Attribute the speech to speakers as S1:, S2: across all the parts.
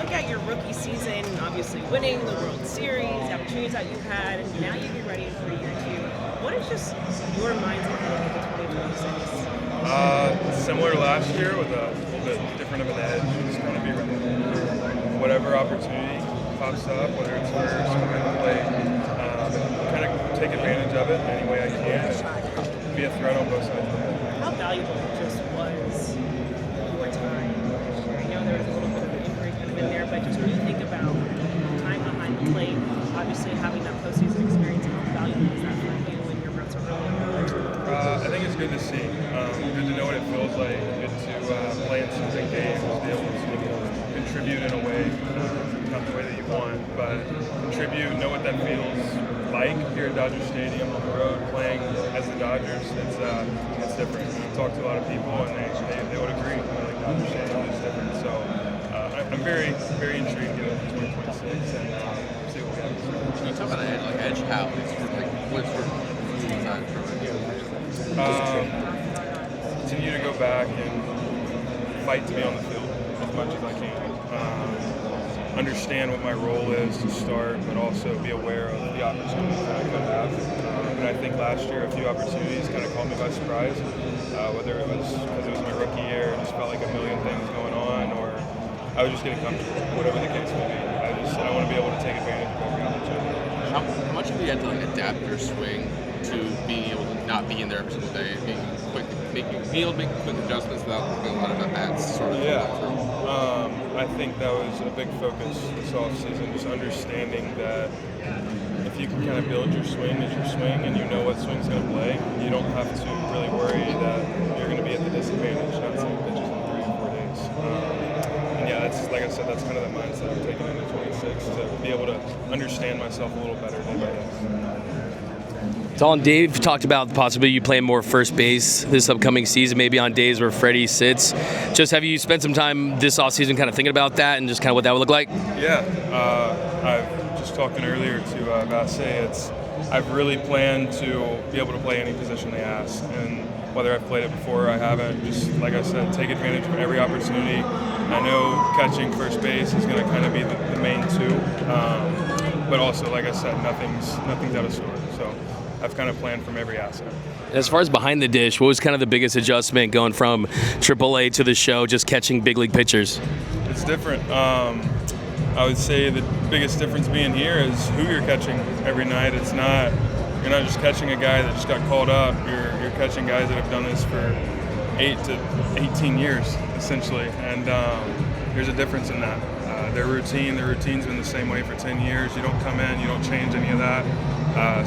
S1: look at your rookie season, obviously winning the World Series, the opportunities that you had, and now you get ready for year 2, what is just your mindset heading into 2026?
S2: Similar to last year with a little bit different of an edge. Just kind of be ready for whatever opportunity pops up, whether it's first, behind the plate, kind of take advantage of it any way I can and be a threat on both sides of the ball.
S1: How valuable just was your time? I know there was a little bit of an injury kind of in there, but just when you think about time behind the plate, obviously having that postseason experience, how valuable is that for you when your roots are early in college?
S2: I think it's good to see. Good to know what it feels like. Good to play in some big games, be able to contribute in a way, not the way that you want, but contribute, know what that feels like here at Dodger Stadium on the road, playing as the Dodgers. It's different. I've talked to a lot of people, and they would agree. Like Dodger Stadium is different. So I'm very, very intrigued in 2026 and see what happens.
S3: Can you talk about an edge? Like edge how? What's your design for it?
S2: Continue to go back and fight to be on the field as much as I can. Understand what my role is to start, but also be aware of the opportunities that I could have. And I think last year a few opportunities kind of caught me by surprise, whether it was because it was my rookie year and just felt like a million things going on, or I was just getting comfortable, whatever the case may be. I want to be able to take advantage of every opportunity.
S3: How much have you had to adapt your swing to being able to not be in there every single day, being able to make quick adjustments without a lot of at-bats sort of through?
S2: I think that was a big focus this offseason, just understanding that if you can kind of build your swing as your swing and you know what swing's going to play, you don't have to really worry that you're going to be at the disadvantage, not seeing pitches in 3 or 4 days. And yeah, that's, like I said, that's kind of the mindset I'm taking into 26, to be able to understand myself a little better day by day.
S4: Dalton, Dave talked about the possibility you playing more first base this upcoming season, maybe on days where Freddie sits. Just have you spent some time this offseason kind of thinking about that and just kind of what that would look like?
S2: Yeah, I've just talking earlier to Vassay, I've really planned to be able to play any position they ask, and whether I've played it before or I haven't, just like I said, take advantage of every opportunity. I know catching first base is going to kind of be the main two, but also, like I said, nothing's out of store. So I've kind of planned from every asset.
S4: As far as behind the dish, what was kind of the biggest adjustment going from AAA to the show, just catching big league pitchers?
S2: It's different. I would say the biggest difference being here is who you're catching every night. You're not just catching a guy that just got called up. You're catching guys that have done this for 8 to 18 years, essentially. And there's a difference in that. Their routine's been the same way for 10 years. You don't come in, you don't change any of that.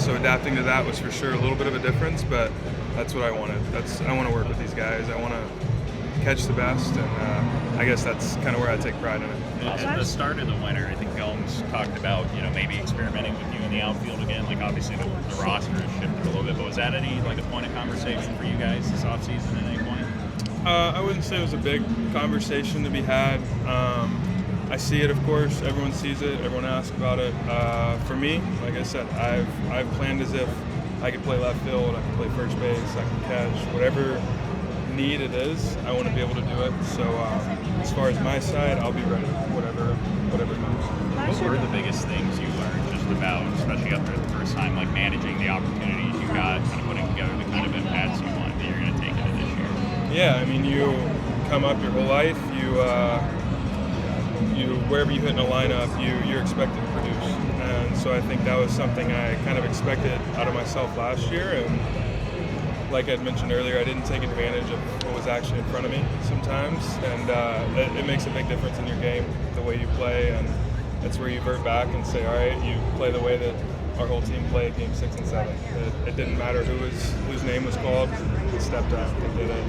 S2: So adapting to that was for sure a little bit of a difference, but that's what I wanted. I want to work with these guys. I want to catch the best, and I guess that's kind of where I take pride in it.
S5: At the start of the winter, I think Gomes talked about, maybe experimenting with you in the outfield again. Like, obviously the roster has shifted a little bit, but was that a point of conversation for you guys this offseason at any point?
S2: I wouldn't say it was a big conversation to be had. I see it, of course. Everyone sees it. Everyone asks about it. For me, like I said, I've planned as if I could play left field, I can play first base, I can catch whatever need it is. I want to be able to do it. So as far as my side, I'll be ready, whatever comes.
S5: What were the biggest things you learned just about, especially after the first time, like managing the opportunities you got, kind of putting together the kind of at-bats you want that you're going to take into this year?
S2: Yeah, I mean, you come up your whole life, you wherever you hit in a lineup, you're expected to produce. And so I think that was something I kind of expected out of myself last year. And like I'd mentioned earlier, I didn't take advantage of what was actually in front of me sometimes. And it makes a big difference in your game, the way you play. And that's where you vert back and say, all right, you play the way that our whole team played game 6 and 7. It didn't matter whose name was called. We stepped up and did it.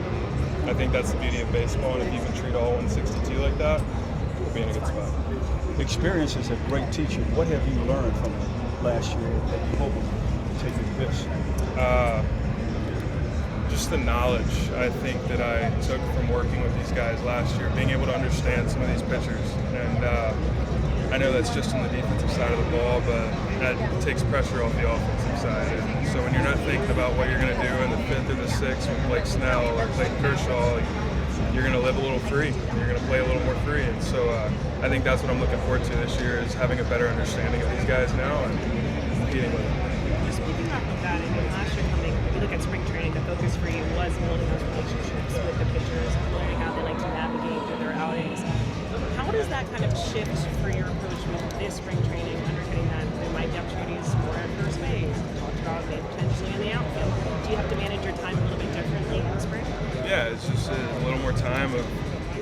S2: I think that's the beauty of baseball. And if you can treat all 162 like that, we'll be in a good spot.
S6: Experience is a great teacher. What have you learned from last year that you hope will take you to this?
S2: Just the knowledge, I think, that I took from working with these guys last year, being able to understand some of these pitchers. And I know that's just on the defensive side of the ball, but that takes pressure off the offensive side. And so when you're not thinking about what you're going to do in the 5th or the 6th with Blake Snell or Clayton Kershaw, you're going to live a little free. You're going to play a little more free. And so I think that's what I'm looking forward to this year is having a better understanding of these guys now and competing with them.
S1: Just speaking off of that, and last year coming, if you look at spring training, the focus for you was building those relationships with the pitchers, learning how they like to navigate through their outings. How does that kind of shift for your approach with this spring training, understanding that there might be opportunities more at first base, talked about maybe potentially in the outfield? Do you have to manage your time a little bit differently in the spring?
S2: Yeah, it's just a little more time of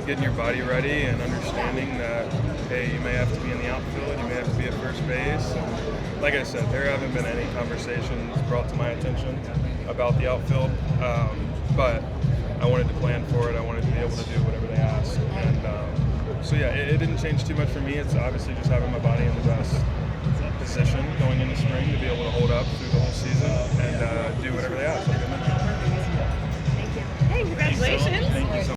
S2: getting your body ready and understanding that, hey, you may have to be in the outfield, you may have to be at first base. And like I said, there haven't been any conversations brought to my attention about the outfield, but I wanted to plan for it. I wanted to be able to do whatever they asked. And so, yeah, it didn't change too much for me. It's obviously just having my body in the best position going into spring to be able to hold up through the whole season and do whatever they ask, like I mentioned.
S1: Thank you. Hey, congratulations.